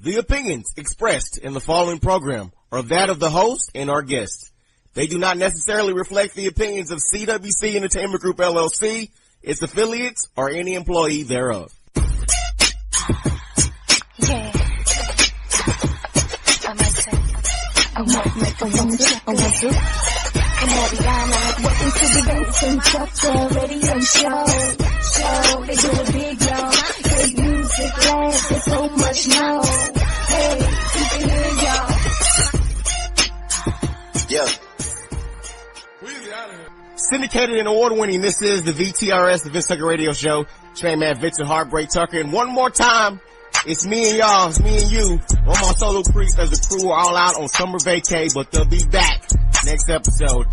The opinions expressed in the following program are that of the host and our guests. They do not necessarily reflect the opinions of CWC Entertainment Group LLC, its affiliates, or any employee thereof. Yeah. I want to. I'm welcome to the Vincent radio show. They do it big, y'all. Great music, laughs, there's so much now. Hey, you can hear y'all. Yeah. Syndicated and award-winning, this is the VTRS, the Vincent radio show. Train man Vincent, Heartbreak, Tucker, and one more time, it's me and y'all, it's me and you. On my solo creep as the crew are all out on Summer Vacay, but they'll be back next episode.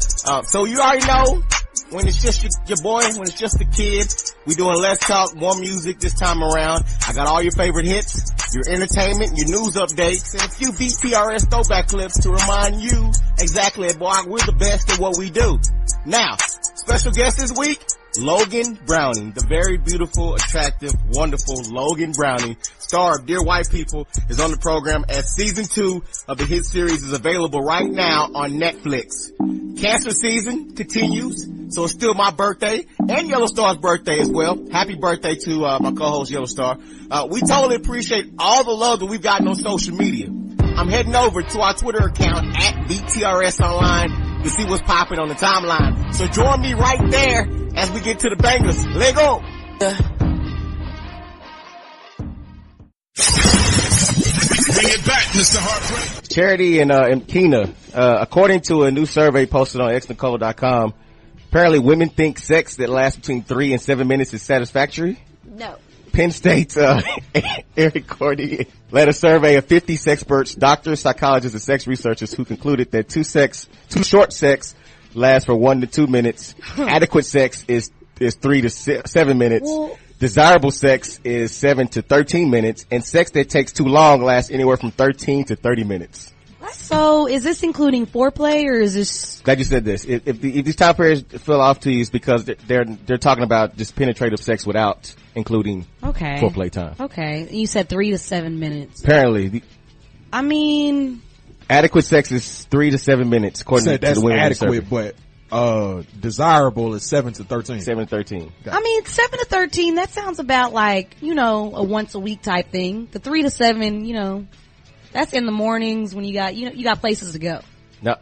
So you already know, when it's just your boy, when it's just the kid, we doing less talk, more music this time around. I got all your favorite hits, your entertainment, your news updates, and a few VTRS throwback clips to remind you exactly, boy, we're the best at what we do. Now, special guest this week, Logan Browning, the very beautiful, attractive, wonderful Logan Browning, star of Dear White People, is on the program as season 2 of the hit series is available right now on Netflix. Cancer season continues, so it's still my birthday and Yellow Star's birthday as well. Happy birthday to my co-host Yellow Star. We totally appreciate all the love that we've gotten on social media. I'm heading over to our Twitter account at VTRS Online to see what's popping on the timeline. So join me right there as we get to the bangers. Let go. Bring it back, Mr. Heartbreak. Charity and Kina, according to a new survey posted on xnicole.com, apparently women think sex that lasts between 3 and 7 minutes is satisfactory. No. Penn State's Eric Cordy led a survey of 50 sexperts, doctors, psychologists, and sex researchers who concluded that too short sex lasts for 1 to 2 minutes. Adequate sex is 3 to 7 minutes. Well, desirable sex is 7 to 13 minutes, and sex that takes too long lasts anywhere from 13 to 30 minutes. So, is this including foreplay, or is this? Glad you said this. If these time periods fell off to you, it's because they're talking about just penetrative sex without including foreplay time. Okay, you said 3 to 7 minutes. Apparently, I mean, adequate sex is 3 to 7 minutes according to the women. That's adequate, but desirable is 7 to 13. 7 to 13. I mean, 7 to 13. That sounds about like a once a week type thing. The 3 to 7, that's in the mornings when you got places to go. Now,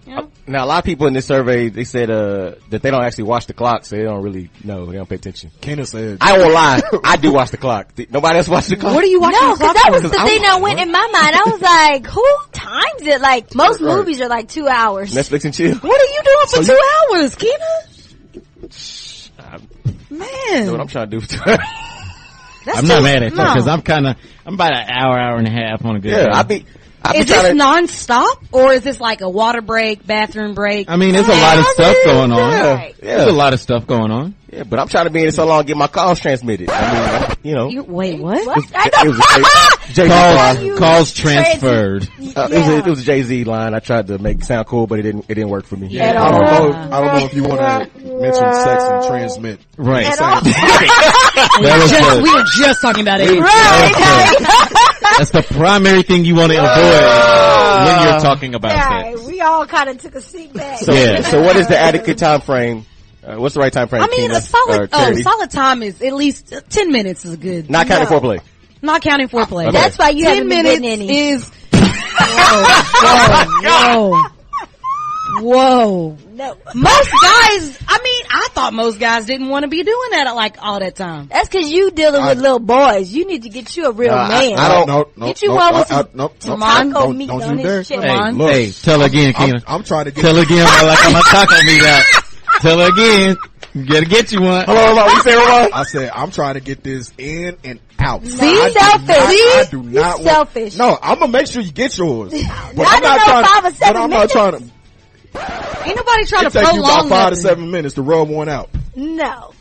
a lot of people in this survey, they said, that they don't actually watch the clock, so they don't really know. They don't pay attention. Kena said, I won't lie. I do watch the clock. Nobody else watch the clock? What are you watching the clock for? No, because that was for? the thing that went in my mind. I was like, who times it? Like, most movies are like 2 hours. Netflix and chill. What are you doing for 2 hours, Kena? Man. That's what I'm trying to do for 2 hours. I'm not mad at you, because I'm about an hour and a half on a good day. Is this non-stop, or is this like a water break, bathroom break? I mean, there's a lot of stuff going on. Yeah. There's a lot of stuff going on. Yeah, but I'm trying to be in it so long, get my calls transmitted. I mean, wait, what? Calls transferred. It was a Jay-Z line. I tried to make it sound cool, but it didn't work for me. Yeah. I don't know if you want to mention sex and transmit. Right. We were just talking about it. That's the primary thing you want to avoid when you're talking about sex. We all kind of took a seat back. So what is the adequate time frame? What's the right time frame? I mean, a solid time is at least 10 minutes is good. Not counting foreplay. Not counting foreplay. Okay. That's why you 10 minutes is. Whoa. No. Most guys, I thought most guys didn't want to be doing that like all that time. That's because you dealing with little boys. You need to get you a real man. I don't know. Get you one with some taco meat don't on you his dare. chest. Hey, tell again, Kena. I'm trying to get. Tell again, like I'm a taco meat out. Tell again. You gotta get you one. Hold on. You say what? I said, I'm trying to get this in and out. See, selfish. I do not want. Selfish. No, I'm gonna make sure you get yours. But I'm not trying to. Ain't nobody trying to prolong. It takes you about 5 nothing. to 7 minutes to rub one out. No.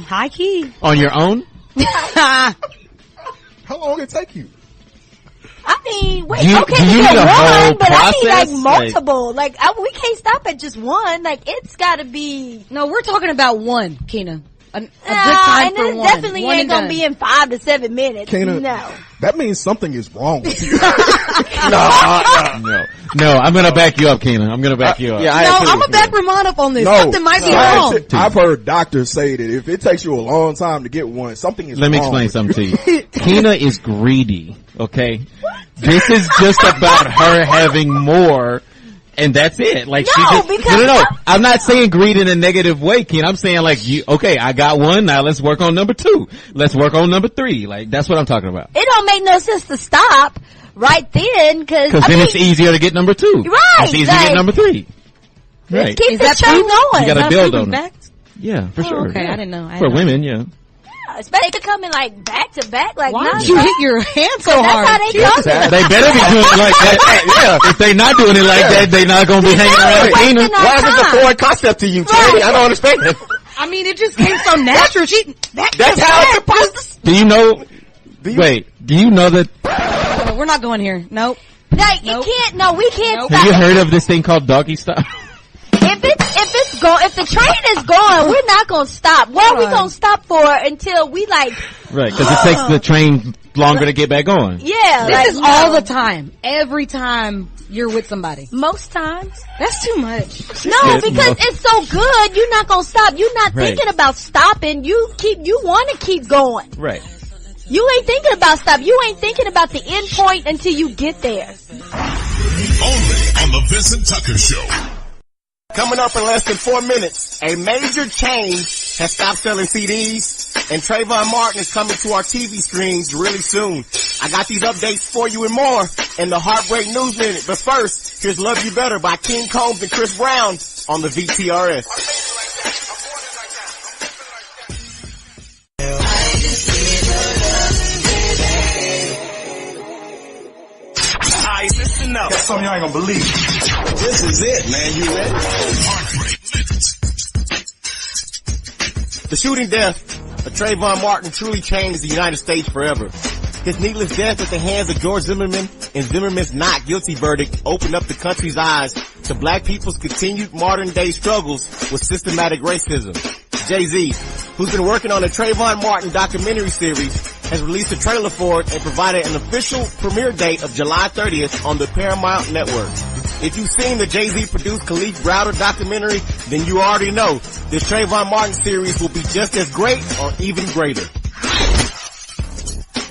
High key. On your own? How long it take you? I mean, wait, you okay, need get a whole one, but process? I need like multiple. We can't stop at just one. Like, it's gotta be. No, we're talking about one, Kena. a good time and for it one. definitely One ain't and gonna done. be in 5 to 7 minutes. Kana, No. that means something is wrong with you. No, I'm gonna back you up, Keena. I'm gonna back you up. Yeah, I No, am too. I'm gonna back Ramon up on this. No, Something might be wrong. I've heard doctors say that if it takes you a long time to get one, something is Let me wrong explain with something to you. Keena is greedy, okay? This is just about her having more, and that's it. Like, No, she just, because- no. I'm not saying greed in a negative way, Keena. I'm saying like, okay, I got one, now let's work on number 2. Let's work on number 3. Like, that's what I'm talking about. It don't make no sense to stop right then, cause Then it's easier to get number 2. Right, It's easier to like- get number 3. let's Right. keep Is this that train true? going. You gotta Is that build proven on it. fact? Yeah, for sure. Okay, Yeah. I didn't know. I For didn't know. women, yeah. Especially they could come in like back to back, like Why non did you hit your hand so That's hard? how they come. They better be doing it like that. Yeah. If they not doing it like that, they not gonna be hanging around wasting Keena. our Why is this a time. foreign concept to you, Terry? I don't understand. I mean, it just came so natural. That's how it's supposed to. Do you know? Wait, do you know that? We're not going here. Nope. Like, Nope. you can't, no, we can't Nope. Have you stop. heard of this thing called doggy style? If the train is going, we're not gonna stop. What are we Right. gonna stop for until we like, Right, because it takes the train longer to get back on. yeah, This like, is all the time. Every time you're with somebody. most times. That's too much. No, Yes, because most- it's so good, you're not gonna stop. You're not Right. thinking about stopping. You wanna keep going. Right. You ain't thinking about stop. You ain't thinking about the end point until you get there. Only on the Vincent Tucker Show. Coming up in less than 4 minutes, a major chain has stopped selling CDs, and Trayvon Martin is coming to our TV screens really soon. I got these updates for you and more in the Heartbreak News Minute. But first, here's Love You Better by King Combs and Chris Brown on the VTRS. Alright, listen up. That's something you ain't gonna believe. This is it, man. You ready? Heartbreak Minute. The shooting death of Trayvon Martin truly changed the United States forever. His needless death at the hands of George Zimmerman and Zimmerman's not guilty verdict opened up the country's eyes to black people's continued modern day struggles with systematic racism. Jay-Z, who's been working on a Trayvon Martin documentary series, has released a trailer for it and provided an official premiere date of July 30th on the Paramount Network. If you've seen the Jay-Z produced Khalif Browder documentary, then you already know this Trayvon Martin series will be just as great or even greater.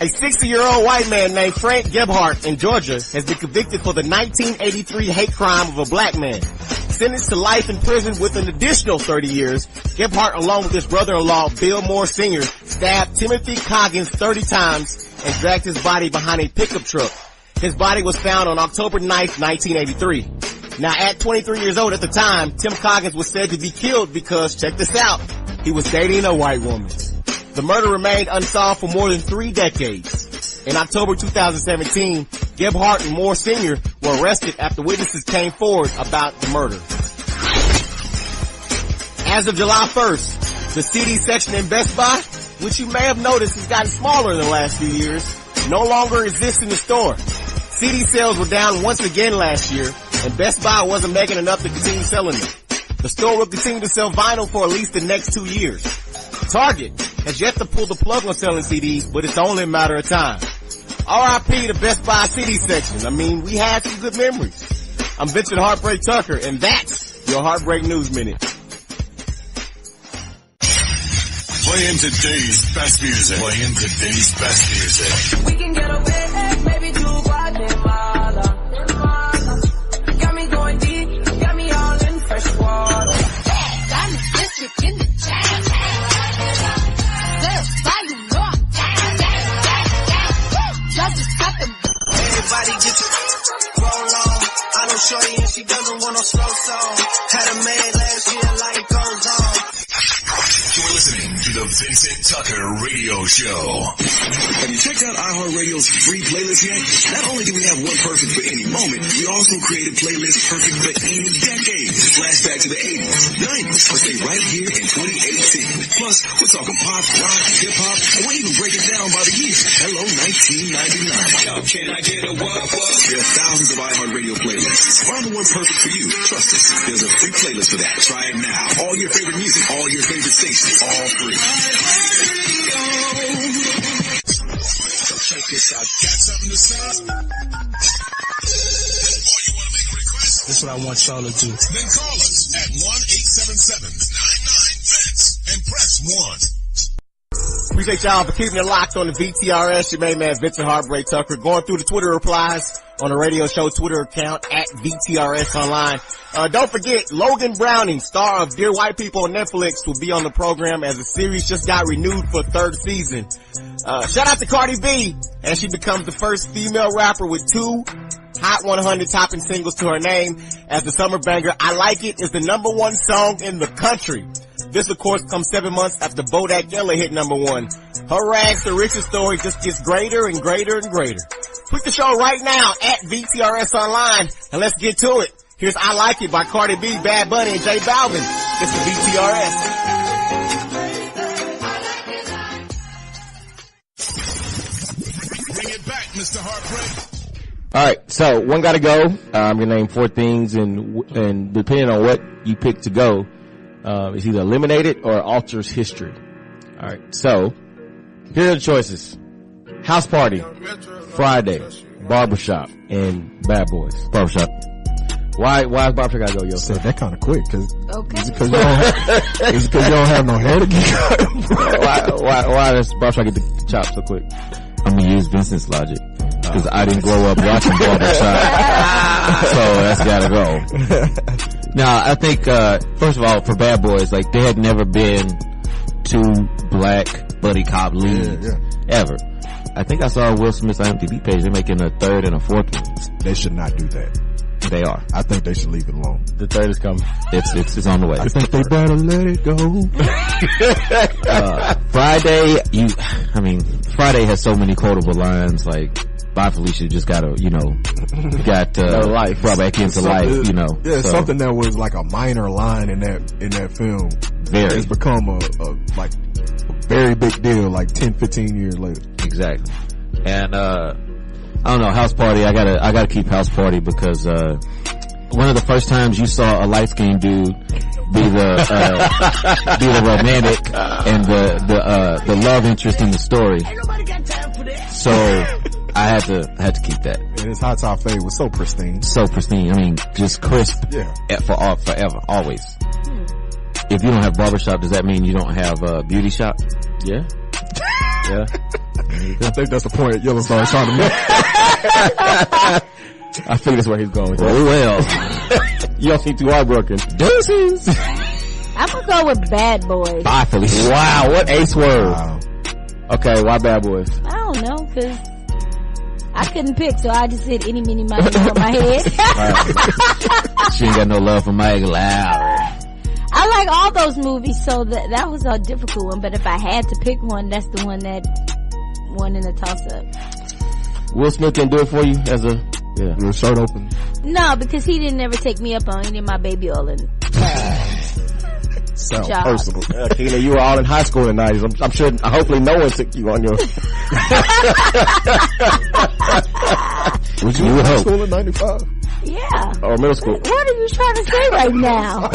A 60-year-old white man named Frank Gebhardt in Georgia has been convicted for the 1983 hate crime of a black man. Sentenced to life in prison with an additional 30 years, Gebhardt, along with his brother-in-law, Bill Moore Sr., stabbed Timothy Coggins 30 times and dragged his body behind a pickup truck. His body was found on October 9th, 1983. Now, at 23 years old at the time, Tim Coggins was said to be killed because, check this out, he was dating a white woman. The murder remained unsolved for more than 3 decades. In October 2017, Gebhardt and Moore Sr. were arrested after witnesses came forward about the murder. As of July 1st, the CD section in Best Buy, which you may have noticed has gotten smaller in the last few years, no longer exists in the store. CD sales were down once again last year, and Best Buy wasn't making enough to continue selling them. The store will continue to sell vinyl for at least the next 2 years. Target has yet to pull the plug on selling CDs, but it's only a matter of time. R.I.P. to Best Buy CD section. I mean, we had some good memories. I'm Vincent Heartbreak Tucker, and that's your Heartbreak News Minute. Playing today's best music. Playing today's best music. We can get away, maybe to Guatemala. Got me going deep, got me all in fresh water. Diamond district in the jam. Verify you know I'm down. Just a second. Everybody get your roll on. I know shorty and she doesn't want no slow song. Had a man last year, life goes on. You're listening to the Vincent Tucker Radio Show. Have you checked out iHeartRadio's free playlist yet? Not only do we have one perfect for any moment, we also created playlists perfect for any decade. Flashback to the 80s, 90s, or stay right here in 2018. Plus, we're talking pop, rock, hip-hop, and we'll even break it down by the year. Hello, 1999. Yo, can I get a what? There are thousands of iHeartRadio playlists. Find the one one perfect for you. Trust us, there's a free playlist for that. Try it now. All your favorite music, all your favorite stations, all free. So check this out. Got something to say? Or you want to make a request? That's what I want y'all to do. Then call us at 1-877-99-VINCE and press 1. Appreciate y'all for keeping it locked on the VTRS. Your main man, Vincent Heartbreak Tucker, going through the Twitter replies on the radio show Twitter account at VTRS Online. Don't forget, Logan Browning, star of Dear White People on Netflix, will be on the program as the series just got renewed for a third season. Shout out to Cardi B, as she becomes the first female rapper with 2 Hot 100 topping singles to her name, as the summer banger I Like It is the #1 song in the country. This, of course, comes 7 months after Bodak Yellow hit #1. Her rags to riches story just gets greater and greater and greater. Tweet the show right now at VTRS Online, and let's get to it. Here's I Like It by Cardi B, Bad Bunny, and J Balvin. This is VTRS. Bring it back, Mr. Heartbreak. Alright, so one gotta go. I'm gonna name 4 things, and depending on what you pick to go, it's either eliminated or alters history. Alright, so here are the choices. House Party, Friday, Barbershop, and Bad Boys. Barbershop. Why is Barbershop gotta go, yo? Said that kind of quick, cause Okay. because you don't have no hair to get why does Barbershop get the chop so quick? I'm gonna use Vincent's logic. Cause I didn't grow up watching Barbershop. So that's gotta go. Now, I think, first of all, for Bad Boys, like, there had never been 2 black buddy cop leads. Ever. I think I saw Will Smith's IMDb page. They're making a 3rd and a 4th one. They should not do that. They are. I think they should leave it alone. The 3rd is coming. It's on the way. I think they better let it go. Friday, Friday has so many quotable lines, like, Bye Felicia just got life, brought back into life, you know. Yeah, so, something that was like a minor line in that film. Very. It's become a very big deal like 10, 15 years later. Exactly. And, I don't know, House Party, I gotta keep House Party because, one of the first times you saw a light-skinned dude be the romantic and the love interest in the story. So, I had to keep that. And his Hot Top Fade was so pristine. So pristine. I mean, just crisp. Yeah. Forever. Always. If you don't have barbershop, does that mean you don't have a beauty shop? Yeah. Yeah. I think that's the point Yellowstone is trying to make. I think that's where he's going with that. Oh well. You don't seem too heartbroken. Deuces. I'm gonna go with Bad Boys. Bye, Felicia. Wow, what ace word. Wow. Okay, why Bad Boys? I don't know, cause I couldn't pick, so I just said any, mini, money on my head. She ain't got no love for Mike Loud. I like all those movies, so that was a difficult one, but if I had to pick one, that's the one that won in the toss-up. Will Smith can do it for you as a your shirt open? No, because he didn't ever take me up on any of my baby oil and sound job. personal. Keela, you were all in high school in the 90s. I'm sure, hopefully no one took you on your... Was you in high school in 95? Yeah. Or middle school? What are you trying to say right now?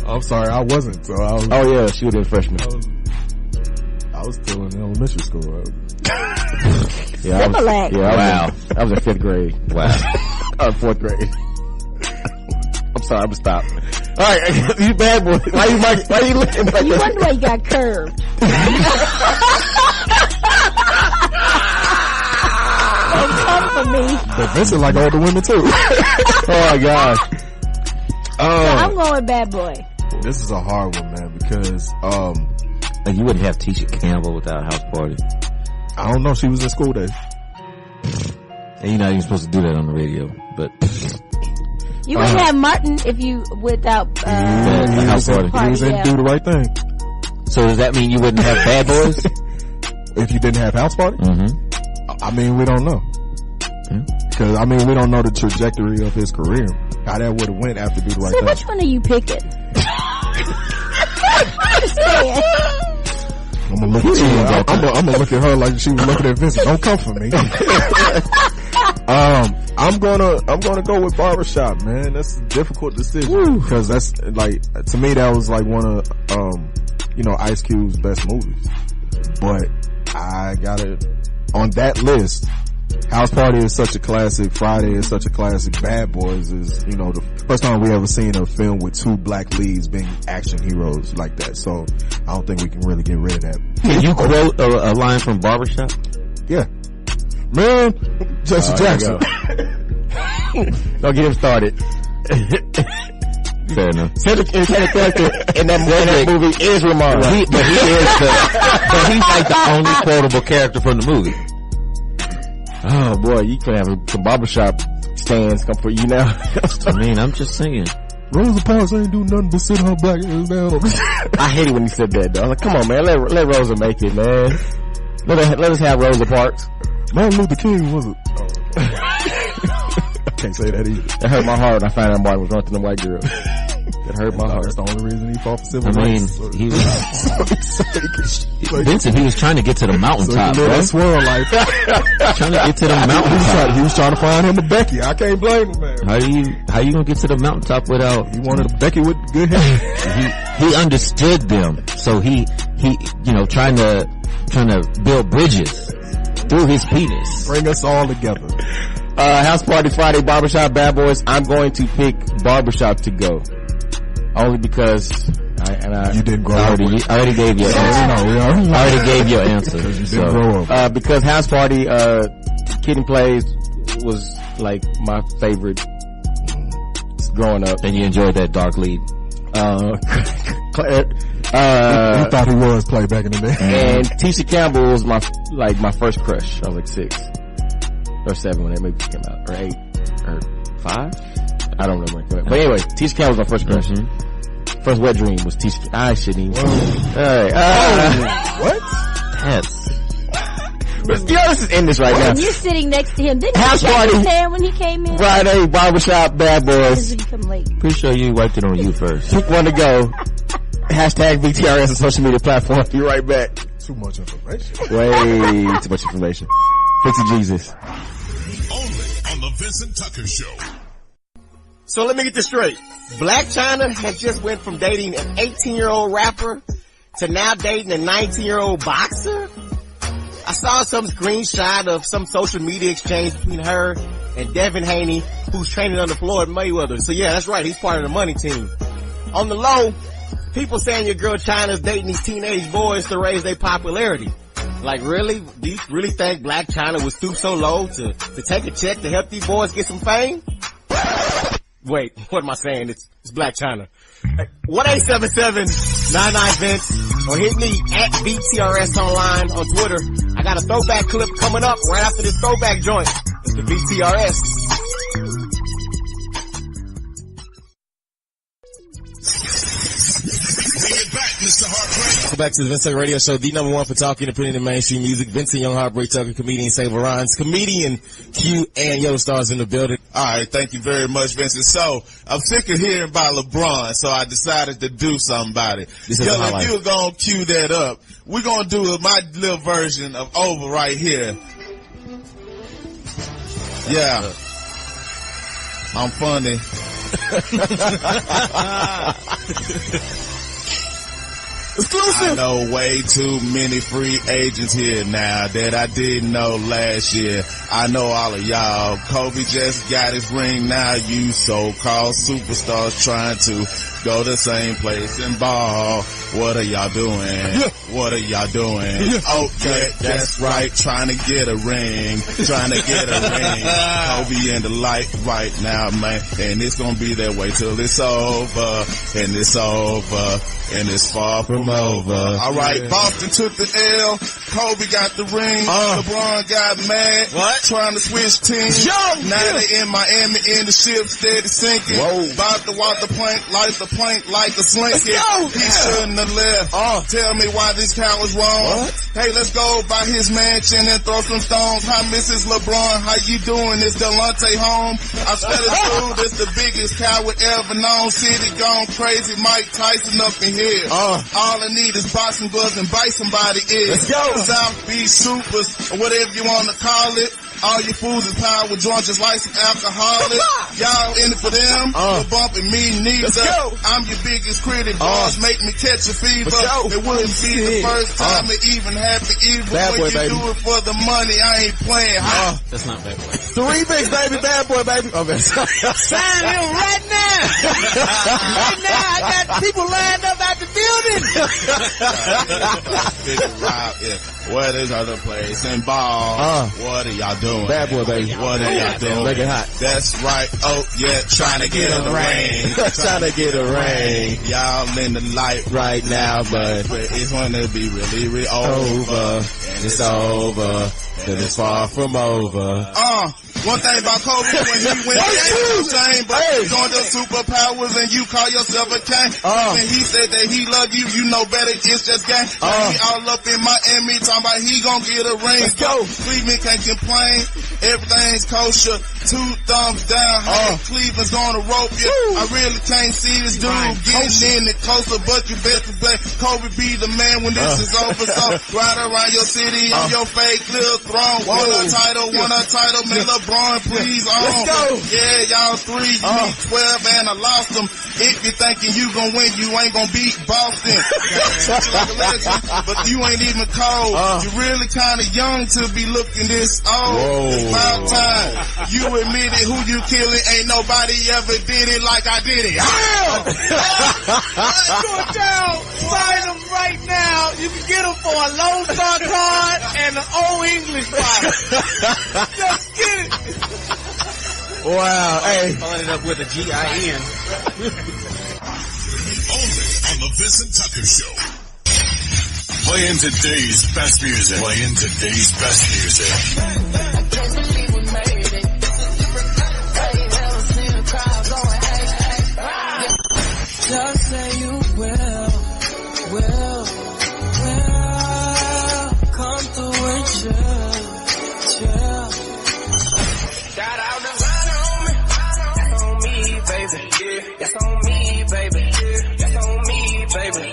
I'm sorry, I wasn't. So I was, oh yeah, she was a freshman. I was still in elementary school. Yeah, wow. I was in 5th grade. Wow. 4th grade. I'm sorry, I'm gonna stop. Alright, you bad boy. Why you looking like You that? wonder why you got curved. Don't come for me. But Vincent like older women too. Oh my gosh. I'm going with Bad Boy. This is a hard one, man, because you wouldn't have Tisha Campbell without House Party. I don't know, she was in school days. And you're not even supposed to do that on the radio, but you wouldn't have Martin if you without House Party. He was in Do the Right Thing. So does that mean you wouldn't have Bad Boys if you didn't have House Party? Mm-hmm. I mean, we don't know. Because, I mean, we don't know the trajectory of his career. How that would have went after Do the Right So Thing. which one are you picking? I'm gonna look at you. I'm gonna look at her like she was looking at Vincent. Don't come for me. I'm I'm gonna go with Barbershop, man. That's a difficult decision because that's like, to me, that was like one of, Ice Cube's best movies. But I gotta, on that list, House Party is such a classic, Friday is such a classic, Bad Boys is, the first time we ever seen a film with two black leads being action heroes like that. So I don't think we can really get rid of that. Can you quote a line from Barbershop? Yeah. Man, Jesse Jackson. Don't get him started. Fair enough. Syndicated character in that movie is Ramon. But he's like the only quotable character from the movie. Oh boy, you can have some barbershop stands come for you now. I mean, I'm just saying. Rosa Parks ain't do nothing but sit her black ass down. I hate it when he said that though. I'm like, come on man, let Rosa make it, man. Let us have Rosa Parks. Martin Luther King was it? I can't say that either. That hurt my heart when I found out Martin was running to the white girl. That hurt my heart. That's the only reason he fought for civil rights. I mean, he was Vincent. He was trying to get to the mountaintop, so bro. That swirl life. Trying to get to the mountaintop. He was trying to find him a Becky. I can't blame him, man. How you gonna get to the mountaintop without? He wanted a Becky with good hair. He understood them, so he trying to build bridges through his penis. Bring us all together. House Party, Friday, Barbershop, Bad Boys. I'm going to pick Barbershop to go. Only because you didn't grow up. I already gave your answer. I already gave your answer. Because you didn't grow up. Because House Party, Kid and Plays was like my favorite growing up. And you enjoyed that dark lead. You thought he was play back in the day. And Tisha Campbell was my first crush. I was like 6 or 7 when that movie came out, or 8 or 5. I don't remember. But anyway, Tisha Campbell was my first crush. Mm-hmm. First wet dream was Tisha. I shouldn't even. Alright. What? Yes. Let's just end this right now. And you're sitting next to him. Didn't House you shake Party his hand when he came in? Friday, Barbershop, Bad Boys. He come late. Pretty sure you wiped it on you first. Pick one to go. Hashtag VTRS on social media platform. Be right back. Too much information. Way too much information. Fix it, Jesus. Only on the Vincent Tucker Show. So let me get this straight. Black China has just went from dating an 18-year-old rapper to now dating a 19-year-old boxer? I saw some screenshot of some social media exchange between her and Devin Haney, who's training under Floyd Mayweather. So yeah, that's right. He's part of the money team. On the low, people saying your girl China's dating these teenage boys to raise their popularity. Like really? Do you really think Black China would stoop so low to take a check to help these boys get some fame? Wait, what am I saying? It's Black China. 1-877-99-VINCE or hit me at VTRS online on Twitter. I got a throwback clip coming up right after this throwback joint. It's the VTRS. Welcome back to the Vincent Radio Show, the number one for talking and putting in mainstream music. Vincent Young, Heartbreak Tucker, comedian Saber Rhymes, comedian Q, and Yo Stars in the building. All right, thank you very much, Vincent. So, I'm sick of hearing about LeBron, so I decided to do something about it. Yo, if you were going to cue that up, we're going to do my little version of Over right here. Yeah. I'm funny. Exclusive. I know way too many free agents here now that I didn't know last year. I know all of y'all. Kobe just got his ring. Now you so-called superstars trying to go the same place and ball. What are y'all doing? What are y'all doing? Oh, yeah, that's right. Trying to get a ring. Trying to get a ring. Kobe in the light right now, man. And it's gonna be that way till it's over. And it's over. And it's far from over. All right, yeah. Boston took the L. Kobe got the ring. LeBron got mad. What? Trying to switch teams. Now they in Miami in the ship, steady sinking. Whoa. About to walk the plank like a slinky. He shouldn't have left. Tell me why this count was wrong. What? Hey, let's go by his mansion and throw some stones. Hi, Mrs. LeBron. How you doing? Is Delonte home? I spell it through. This the biggest coward ever known. City gone crazy. Mike Tyson up in here. All I need is boxing gloves and bite somebody is. Let's go. South Beach Supers, or whatever you want to call it. All you fools is power with drunk just like some alcoholics. Y'all in it for them. You're bumping me neither. I'm your biggest critic. Boss make me catch a fever. It wouldn't be the first time it even happened. Even when you do it for the money, I ain't playing. That's not Bad Boy. The remix, baby. Bad Boy, baby. Okay. Sign him right now. Right now, I got people lined up at the building. What is other place and ball? What are y'all doing? Bad Boy, baby. What are y'all doing? Make it hot. That's right. Oh yeah, trying to get in the rain. Trying to get a rain. Y'all in the light right now, but it's gonna be really over. And it's over. Then it's far from over. One thing about Kobe, when he went game, but he's on the superpowers and you call yourself a king. And he said that he love you, you know better, it's just game. He all up in Miami, talking about he gon' get a ring. Let's go. Cleveland can't complain, everything's kosher, 2 thumbs down. Hey, Cleveland's on the rope, I really can't see this dude getting in it closer, but you bet to bet Kobe be the man when this is over. So ride around your city on your fake little throne. Won a title, man, LeBron, please on. Let's go. Yeah, y'all 3, you need 12, and I lost them. If you're thinking you gon' win, you ain't gon' beat Boston. Like a legend, but you ain't even cold. You really kinda young to be looking this old. It's about time you admit it. Who you killing? Ain't nobody ever did it like I did it. Go down, sign them right now. You can get them for a Lone Star card and an old English bottle. Just get it. Wow, hey. Following it up with a GIN. Only on the Vincent Tucker Show. Playing today's best music. Playing today's best music. Just say you will come through and chill. Got out the runner on me. That's on me, baby. That's on me, baby. That's on me, baby.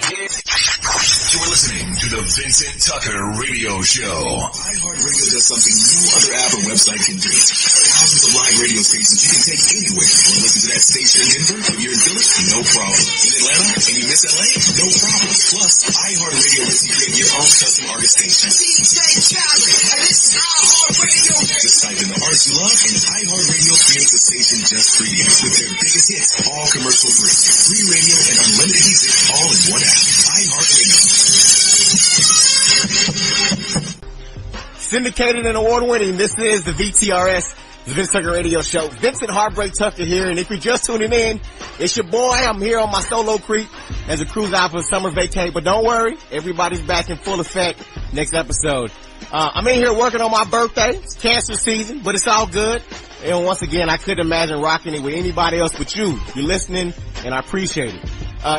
You're listening to the Vincent Tucker Radio Show. iHeartRadio does something no other app or website can do. Thousands of live radio stations you can take anywhere. Want to listen to that station in Denver? If you're in Philly, no problem. In Atlanta and you miss LA? No problem. Plus, iHeartRadio lets you create your own custom artist station. DJ Khaled, and it's iHeartRadio. Just type in the artists you love and iHeartRadio creates a station just for you. With their biggest hits, all commercial free. Free radio and unlimited music all in one app. iHeartRadio. Syndicated and award-winning. This is the VTRS, the Vince Tucker Radio Show. Vincent Heartbreak Tucker here, and if you're just tuning in, it's your boy. I'm here on my solo creep as a cruise out for Summer Vacay, but don't worry, everybody's back in full effect next episode. I'm in here working on my birthday. It's cancer season, but it's all good. And once again, I couldn't imagine rocking it with anybody else but you. You're listening, and I appreciate it.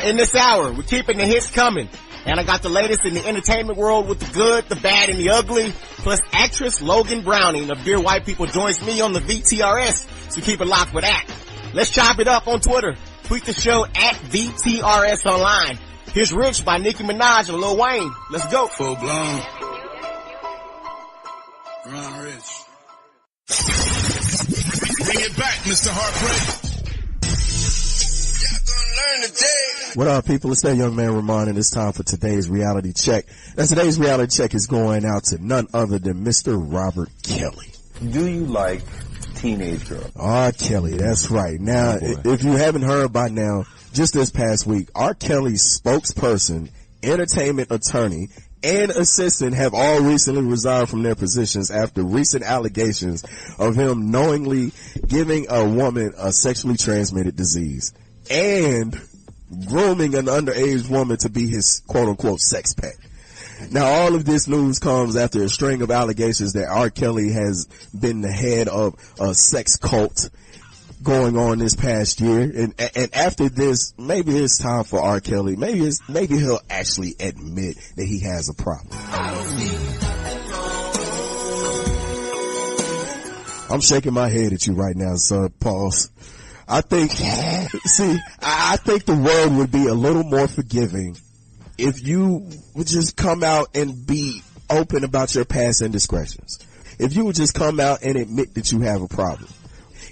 In this hour, we're keeping the hits coming. And I got the latest in the entertainment world with the good, the bad, and the ugly. Plus actress Logan Browning of Dear White People joins me on the VTRS. So keep it locked for that. Let's chop it up on Twitter. Tweet the show at VTRS Online. Here's Rich by Nicki Minaj and Lil Wayne. Let's go. Full blown. Run Rich. Bring it back, Mr. Heartbreak. What up, people? It's that young man Ramon, and it's time for today's reality check. And today's reality check is going out to none other than Mr. Robert Kelly. Do you like teenage girls? R. Kelly, that's right. Now, if you haven't heard by now, just this past week, R. Kelly's spokesperson, entertainment attorney, and assistant have all recently resigned from their positions after recent allegations of him knowingly giving a woman a sexually transmitted disease and grooming an underage woman to be his quote-unquote sex pet. Now, all of this news comes after a string of allegations that R. Kelly has been the head of a sex cult going on this past year. And after this, maybe it's time for R. Kelly. Maybe he'll actually admit that he has a problem. I'm shaking my head at you right now, son. Pause. I think the world would be a little more forgiving if you would just come out and be open about your past indiscretions. if you would just come out and admit that you have a problem.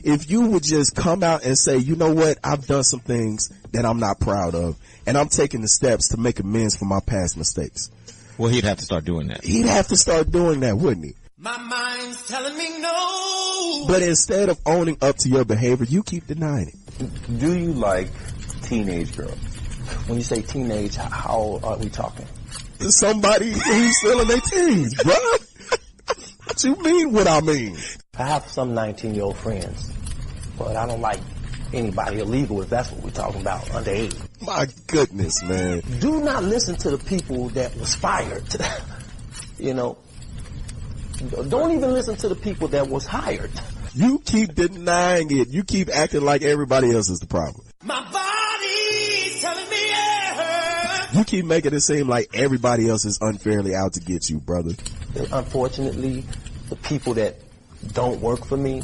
If you would just come out and say, you know what, I've done some things that I'm not proud of, and I'm taking the steps to make amends for my past mistakes. Well, he'd have to start doing that. He'd have to start doing that, wouldn't he? My mind's telling me no. But instead of owning up to your behavior, you keep denying it. Do you like teenage girls? When you say teenage, how old are we talking? Somebody who's still in their teens, bro. What you mean what I mean? I have some 19-year-old friends, but I don't like anybody illegal if that's what we're talking about, underage. My goodness, man. Do not listen to the people that was fired. You know, don't even listen to the people that was hired. You keep denying it. You keep acting like everybody else is the problem. My body's telling me yeah. You keep making it seem like everybody else is unfairly out to get you, brother. Unfortunately, the people that don't work for me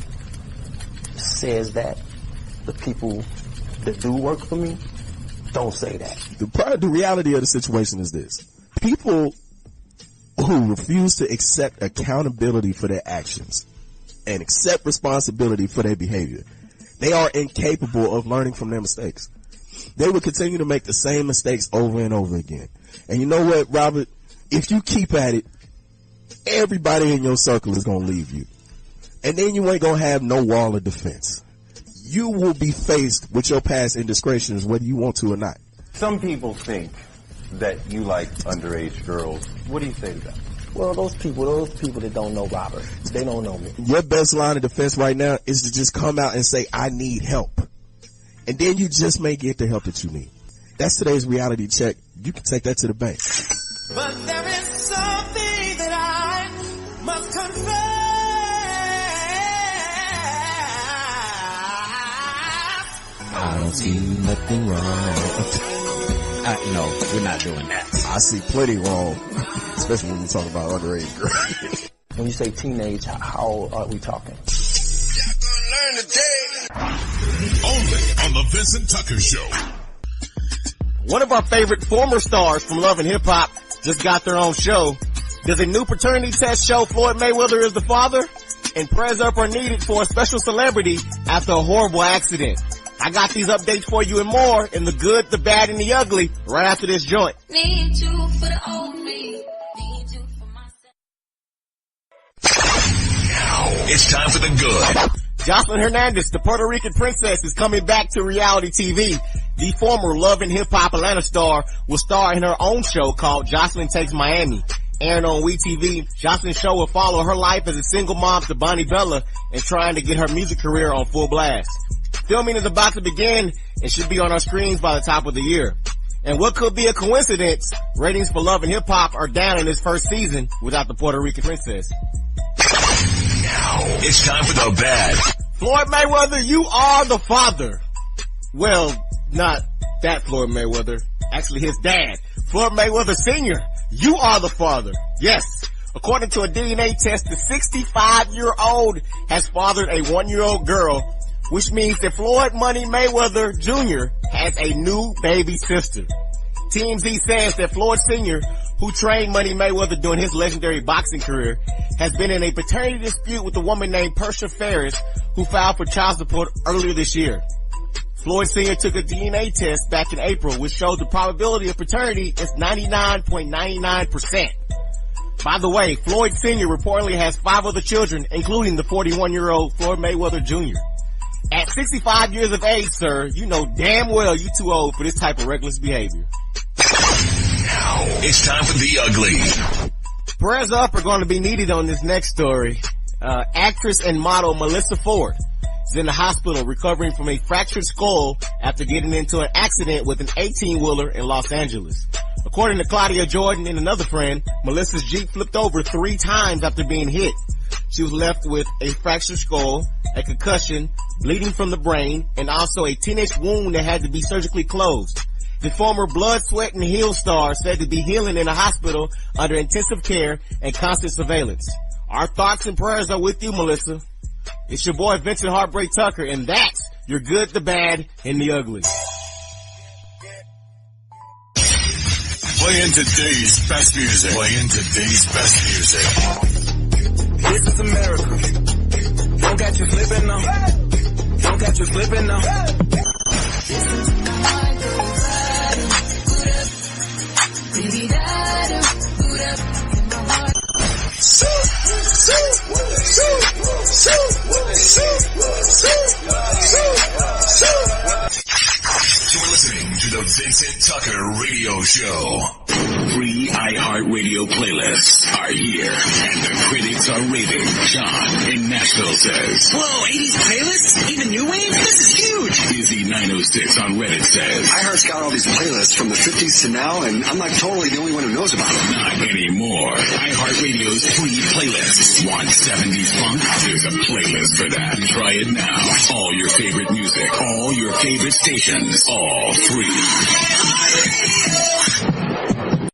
says that. The people that do work for me don't say that. The reality of the situation is this. People who refuse to accept accountability for their actions and accept responsibility for their behavior, they are incapable of learning from their mistakes. They will continue to make the same mistakes over and over again. And you know what, Robert? If you keep at it, everybody in your circle is going to leave you. And then you ain't going to have no wall of defense. You will be faced with your past indiscretions whether you want to or not. Some people think that you like underage girls. What do you say to that? Well, those people that don't know Robert, they don't know me. Your best line of defense right now is to just come out and say, I need help. And then you just may get the help that you need. That's today's reality check. You can take that to the bank. But there is something that I must confess. I don't see nothing wrong. No, we're not doing that. I see plenty wrong, especially when we talk about underage girls. When you say teenage, how old are we talking? Y'all gonna learn today. Only on the Vincent Tucker Show. One of our favorite former stars from Love and Hip Hop just got their own show. Does a new paternity test show Floyd Mayweather is the father? And prayers up are needed for a special celebrity after a horrible accident. I got these updates for you and more in the good, the bad, and the ugly right after this joint. Need you for the old me. Need you for myself. Now it's time for the good. Jocelyn Hernandez, the Puerto Rican princess, is coming back to reality TV. The former Love and Hip Hop Atlanta star will star in her own show called Jocelyn Takes Miami. Airing on WeTV, Jocelyn's show will follow her life as a single mom to Bonnie Bella and trying to get her music career on full blast. Filming is about to begin and should be on our screens by the top of the year. And what could be a coincidence, ratings for Love and Hip Hop are down in this first season without the Puerto Rican princess. Now it's time for the bad. Floyd Mayweather, you are the father. Well, not that Floyd Mayweather. Actually, his dad. Floyd Mayweather Sr., you are the father. Yes. According to a DNA test, the 65-year-old has fathered a 1-year-old girl, which means that Floyd Money Mayweather Jr. has a new baby sister. TMZ says that Floyd Sr., who trained Money Mayweather during his legendary boxing career, has been in a paternity dispute with a woman named Persha Ferris, who filed for child support earlier this year. Floyd Sr. took a DNA test back in April, which showed the probability of paternity is 99.99%. By the way, Floyd Sr. reportedly has 5 other children, including the 41-year-old Floyd Mayweather Jr. At 65 years of age, sir, you know damn well you too old for this type of reckless behavior. Now it's time for the ugly. Prayers up are going to be needed on this next story. Actress and model Melissa Ford is in the hospital recovering from a fractured skull after getting into an accident with an 18-wheeler in Los Angeles. According to Claudia Jordan and another friend, Melissa's Jeep flipped over 3 times after being hit. She was left with a fractured skull, a concussion, bleeding from the brain, and also a 10-inch wound that had to be surgically closed. The former blood, sweat, and heel star said to be healing in a hospital under intensive care and constant surveillance. Our thoughts and prayers are with you, Melissa. It's your boy Vincent Heartbreak Tucker, and that's your good, the bad, and the ugly. Playing today's best music. Playing today's best music. This is America. Don't catch you slipping now. Don't catch you slipping now. You're listening to the Vincent Tucker Radio Show. Free iHeartRadio playlists are here, and the critics are raving. John in Nashville says, "Whoa, 80s playlists? Even new wave? This is huge." Izzy 906 on Reddit says, I heard Scott all these playlists from the 50s to now, and I'm like totally the only one who knows about them. not anymore. iHeartRadio's free playlists. Want 70s funk? There's a playlist for that. Try it now. All your favorite music, all your favorite stations, all free.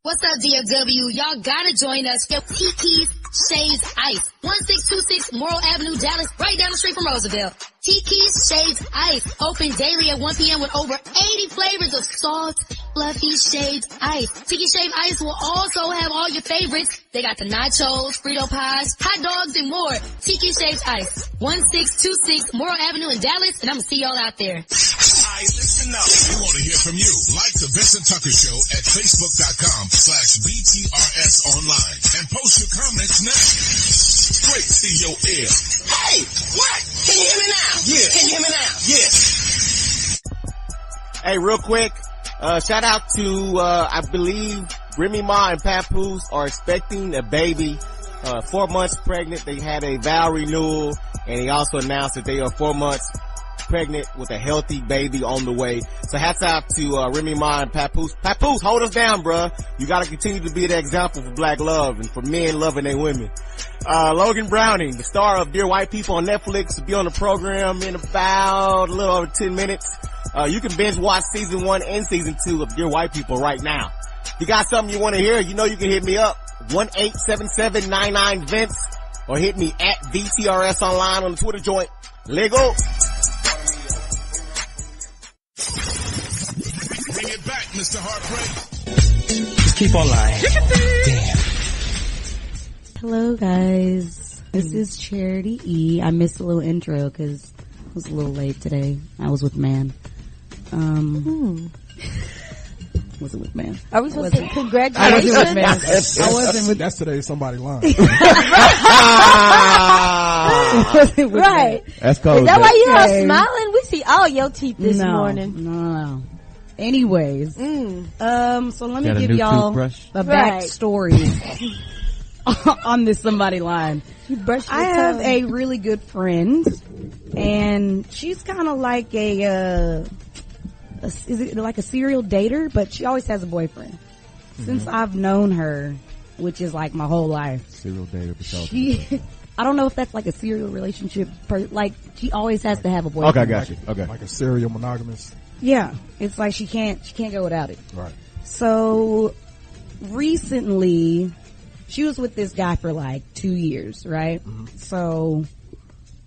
What's up, DFW? Y'all gotta join us for Tiki's Shades Ice. 1626 Morrill Avenue, Dallas, right down the street from Roosevelt. Tiki's Shades Ice. Open daily at 1 p.m. with over 80 flavors of soft, fluffy Shades Ice. Tiki Shades Ice will also have all your favorites. They got the nachos, Frito pies, hot dogs, and more. Tiki Shades Ice. 1626 Morrill Avenue in Dallas, and I'm gonna see y'all out there. Alright, listen up. We want to hear from you. Like the Vincent Tucker Show at Facebook.com/VTRS online and post your comments now. Straight to your ear. Hey, what? Can you hear me now? Yeah. Can you hear me now? Yeah. Hey, real quick, shout out to, I believe Remy Ma and Papoose are expecting a baby, 4 months pregnant. They had a vow renewal, and he also announced that they are 4 months pregnant with a healthy baby on the way. So hats out to Remy Ma and Papoose. Papoose, hold us down, bruh. You gotta continue to be the example for black love and for men loving their women. Logan Browning, the star of Dear White People on Netflix, will be on the program in about a little over 10 minutes. You can binge watch season 1 and season 2 of Dear White People right now. If you got something you want to hear, you know you can hit me up, 1-877-99-VINCE, or hit me at VTRS online on the Twitter joint. Lego. Bring it back, Mr. Heartbreak. Just keep on lying. Damn. Hello guys, this is Charity E. I missed a little intro because I was a little late today. I was with Man. Wasn't with Man. Are we supposed to say congratulations? I wasn't with Man. I wasn't with. That's today. Somebody lying. Right. That's cold. Is that why you are smiling? We see all your teeth this morning. No. Anyways, so let me give y'all a backstory on this somebody line. I have a really good friend, and she's kind of like is it like a serial dater? But she always has a boyfriend. Since I've known her, which is like my whole life. Serial dater. I don't know if that's like a serial relationship. Like she always has to have a boyfriend. Okay, I got you. Okay, like a serial monogamous. Yeah, it's like she can't go without it. Right. So recently, she was with this guy for like 2 years, right? So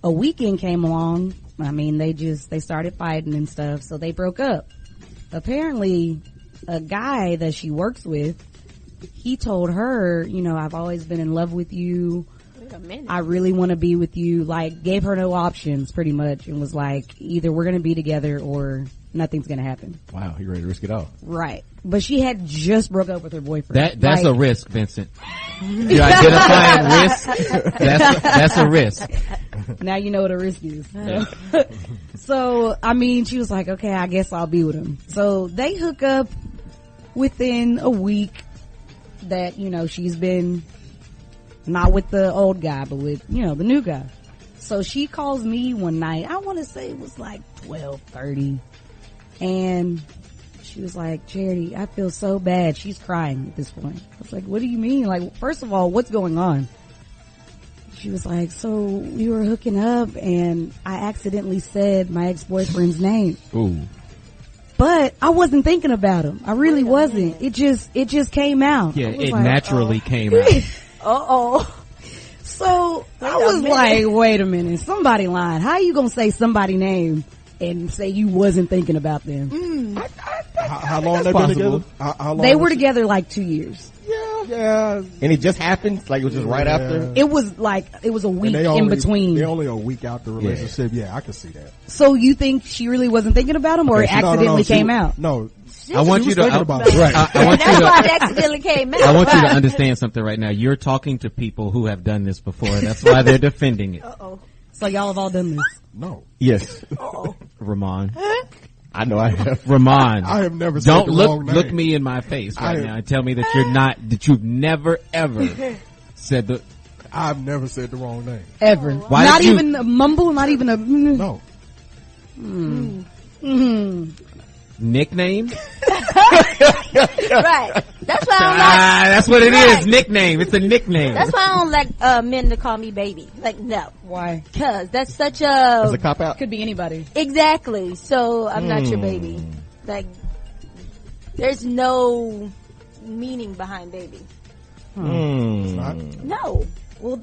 a weekend came along. I mean, they started fighting and stuff, so they broke up. Apparently, a guy that she works with, he told her, you know, I've always been in love with you. Wait a minute. I really want to be with you. Like, gave her no options, pretty much, and was like, either we're going to be together or nothing's going to happen. Wow, you ready to risk it all? Right. But she had just broke up with her boyfriend. That's a risk, Vincent. You're identifying risk. That's a risk. Now you know what a risk is. So, I mean, she was like, okay, I guess I'll be with him. So they hook up within a week that, you know, she's been not with the old guy, but with, you know, the new guy. So she calls me one night. I want to say it was like 12:30. And she was like, Charity, I feel so bad. She's crying at this point. I was like, what do you mean? Like, first of all, what's going on? She was like, so we were hooking up and I accidentally said my ex-boyfriend's name. Ooh. But I wasn't thinking about him. I really wasn't. It just came out. Yeah, it like, naturally came out. So I was like, wait a minute, somebody lying. How you gonna say somebody's name and say you wasn't thinking about them? How long they been together? How long they were together like 2 years. Yeah. Yeah. And it just happened? Like it was just right after? It was a week in between. They're only a week out the relationship. Yeah, I can see that. So you think she really wasn't thinking about him, or it accidentally came out? No. I want you to. I want you That's why it accidentally came out. I want you to understand something right now. You're talking to people who have done this before. That's why they're defending it. Uh-oh. So y'all have all done this? No. Yes. Uh-oh. Ramon. I know I have. Ramon. I have never said Don't the look wrong name. look me in my face right now and tell me that you've never ever said the. I've never said the wrong name. Ever. Why not did you- even a mumble, not even a No. Nickname? Right. That's why I don't like. That's what it is. Nickname. It's a nickname. That's why I don't like men to call me baby. Like, no. Why? Because that's such a. It's a cop out. Could be anybody. Exactly. So I'm not your baby. Like, there's no meaning behind baby. No. Well,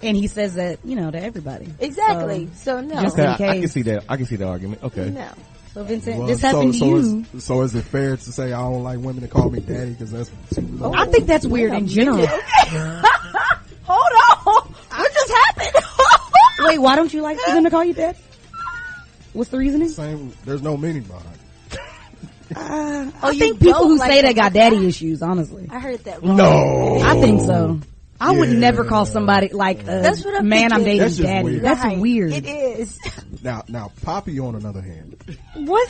and he says that, to everybody. Exactly. So no. Just in case. I can see that. I can see the argument. Okay. No. So Vincent, this happened to you. So is it fair to say I don't like women to call me daddy because that's? I think that's weird in general. Hold on. What just happened? Wait, why don't you like for them to call you dad? What's the reasoning? Same. There's no meaning behind it. I think people who say they got daddy issues, honestly. I heard that wrong. No. I think so. I would never call somebody like That's what I'm man I'm thinking. dating That's just daddy. weird. That's Right. weird. It is. Now, Poppy on another hand. What?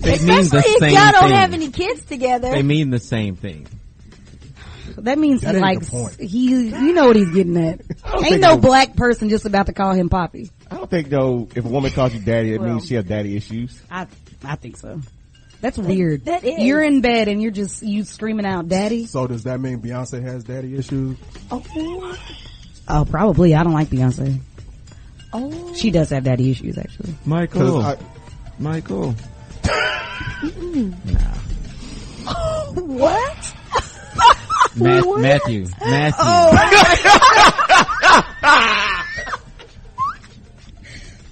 They mean Especially the if same y'all don't thing. have any kids together. They mean the same thing. That means That he ain't likes, the point. you know what he's getting at. Ain't think no it- black person just about to call him Poppy. I don't think though, if a woman calls you daddy, it means she has daddy issues. I think so. That's weird. That is. You're in bed and you're just, you screaming out daddy. So does that mean Beyonce has daddy issues? Oh, probably. I don't like Beyonce. Oh. She does have daddy issues, actually. Michael. 'Cause Michael. What? Matthew. Oh.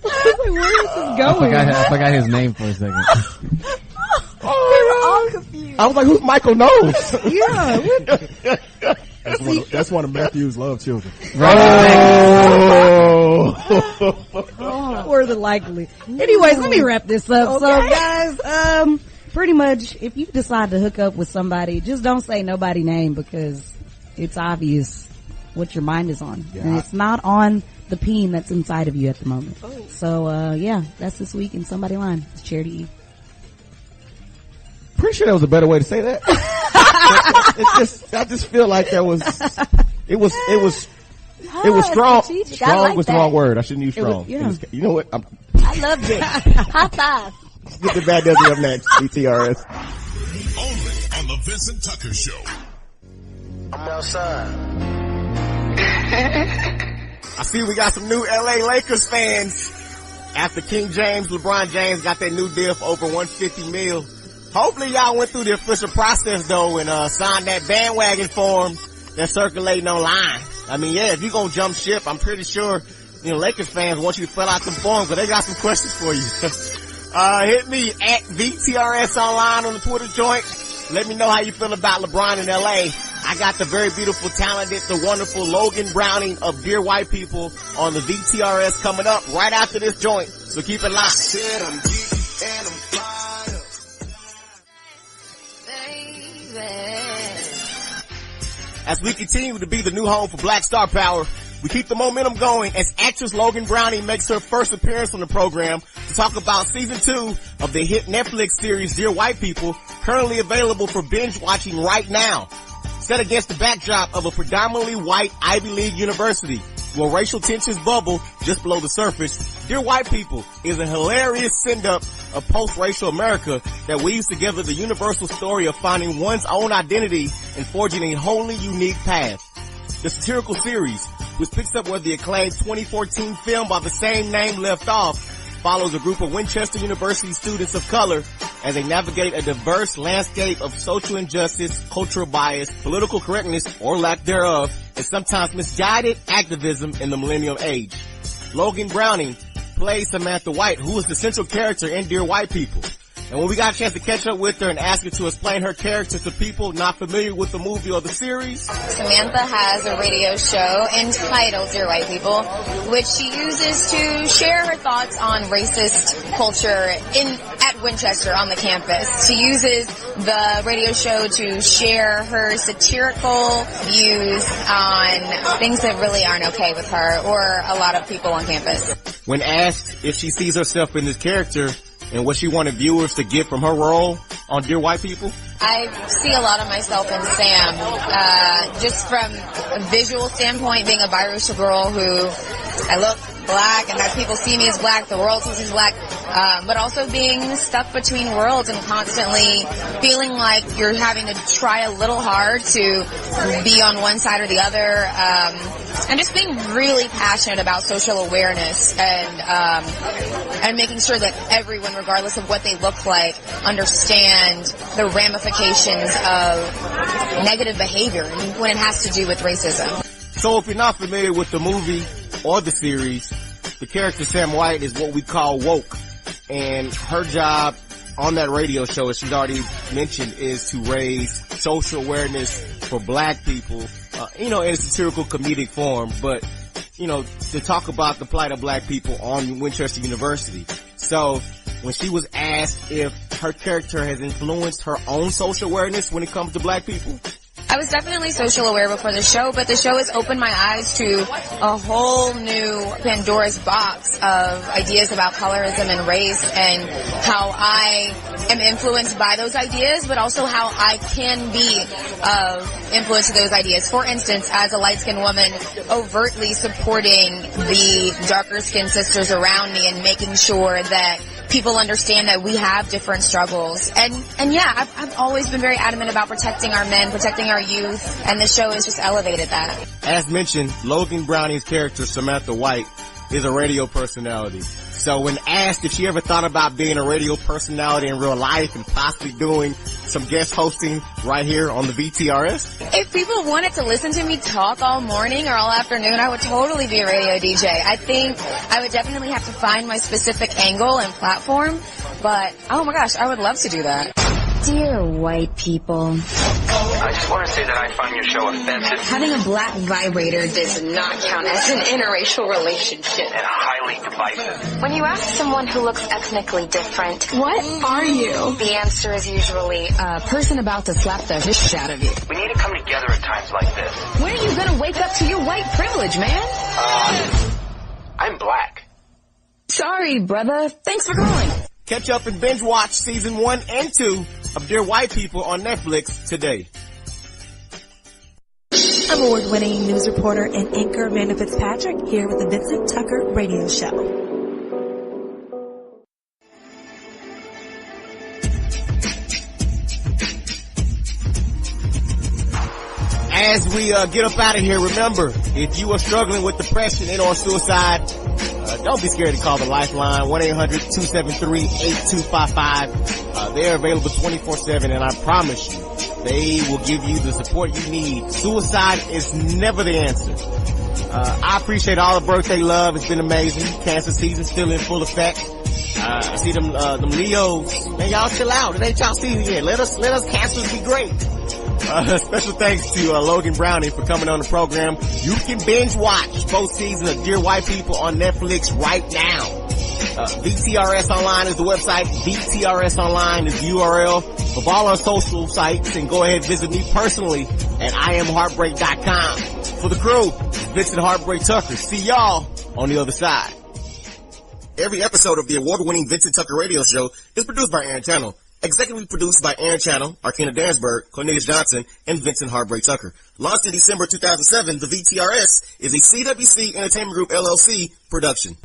Where is this going? I forgot his name for a second. They were all confused. I was like, who's Michael Knows? Yeah. That's one of Matthew's love children. Or the likely. Anyways, let me wrap this up. So guys, pretty much if you decide to hook up with somebody, just don't say nobody name because it's obvious what your mind is on. Yeah. And it's not on the peen that's inside of you at the moment. So that's this week in Somebody Line. It's Charity Eve. Pretty sure that was a better way to say that. I just feel like it was strong. Strategic. I Strong like was the that. wrong word. I shouldn't use It was- strong. yeah. It was- you know what? I loved it. High five. Get the bad W up next. VTRS. Only on the Vincent Tucker Show. I'm outside. I see we got some new LA Lakers fans. After King James, LeBron James got that new deal for over $150 million. Hopefully y'all went through the official process though and signed that bandwagon form that's circulating online. I mean, yeah, if you're gonna jump ship, I'm pretty sure Lakers fans want you to fill out some forms, but they got some questions for you. Hit me at VTRS online on the Twitter joint. Let me know how you feel about LeBron in LA. I got the very beautiful, talented, the wonderful Logan Browning of Dear White People on the VTRS coming up right after this joint. So keep it locked. Said I'm geek and I'm fired up. As we continue to be the new home for Black Star Power, we keep the momentum going as actress Logan Browning makes her first appearance on the program to talk about season 2 of the hit Netflix series Dear White People, currently available for binge watching right now. Set against the backdrop of a predominantly white Ivy League university where racial tensions bubble just below the surface, Dear White People is a hilarious send-up of post-racial America that weaves together the universal story of finding one's own identity and forging a wholly unique path. The satirical series, which picks up where the acclaimed 2014 film by the same name left off, follows a group of Winchester University students of color as they navigate a diverse landscape of social injustice, cultural bias, political correctness, or lack thereof, and sometimes misguided activism in the millennial age. Logan Browning plays Samantha White, who is the central character in Dear White People. And when we got a chance to catch up with her and ask her to explain her character to people not familiar with the movie or the series. Samantha has a radio show entitled Dear White People, which she uses to share her thoughts on racist culture at Winchester on the campus. She uses the radio show to share her satirical views on things that really aren't okay with her or a lot of people on campus. When asked if she sees herself in this character and what she wanted viewers to get from her role on Dear White People, I see a lot of myself in Sam, just from a visual standpoint, being a biracial girl who I look black and that people see me as black, the world sees me as black, but also being stuck between worlds and constantly feeling like you're having to try a little hard to be on one side or the other, and just being really passionate about social awareness and making sure that everyone, regardless of what they look like, understand the ramifications of negative behavior when it has to do with racism. So if you're not familiar with the movie or the series, the character Sam White is what we call woke. And her job on that radio show, as she's already mentioned, is to raise social awareness for black people, in a satirical comedic form, but, to talk about the plight of black people on Winchester University. So when she was asked if her character has influenced her own social awareness when it comes to black people, I was definitely social aware before the show, but the show has opened my eyes to a whole new Pandora's box of ideas about colorism and race and how I am influenced by those ideas, but also how I can be of influence to those ideas. For instance, as a light-skinned woman, overtly supporting the darker-skinned sisters around me and making sure that people understand that we have different struggles. And yeah, I've always been very adamant about protecting our men, protecting our youth, and the show has just elevated that. As mentioned, Logan Browning's character, Samantha White, is a radio personality. So when asked if she ever thought about being a radio personality in real life and possibly doing some guest hosting right here on the VTRS. If people wanted to listen to me talk all morning or all afternoon, I would totally be a radio DJ. I think I would definitely have to find my specific angle and platform, but oh my gosh, I would love to do that. Dear white people, I just want to say that I find your show offensive. Having a black vibrator does not count as an interracial relationship. And highly divisive. When you ask someone who looks ethnically different, what are you? The answer is usually a person about to slap the shit out of you. We need to come together at times like this. When are you gonna wake up to your white privilege, man? I'm black. Sorry, brother. Thanks for calling. Catch up and binge watch season 1 and 2 of Dear White People on Netflix today. Award-winning news reporter and anchor Amanda Fitzpatrick here with the Vincent Tucker Radio Show. As we get up out of here, remember, if you are struggling with depression and or suicide, don't be scared to call the Lifeline, 1-800-273-8255. They're available 24/7, and I promise you, they will give you the support you need. Suicide is never the answer. I appreciate all the birthday love. It's been amazing. Cancer season still in full effect. I see them Leos. Man, y'all chill out. It ain't y'all season yet. Let us cancers be great. Special thanks to Logan Browning for coming on the program. You can binge watch both seasons of Dear White People on Netflix right now. VTRS Online is the website. VTRS Online is the URL of all our social sites. And go ahead and visit me personally at IamHeartbreak.com. For the crew, Vincent Heartbreak Tucker. See y'all on the other side. Every episode of the award-winning Vincent Tucker Radio Show is produced by Aaron Channel. Executively produced by Aaron Channel, Arkina Dansberg, Cornelius Johnson, and Vincent Heartbreak Tucker. Launched in December 2007, the VTRS is a CWC Entertainment Group LLC production.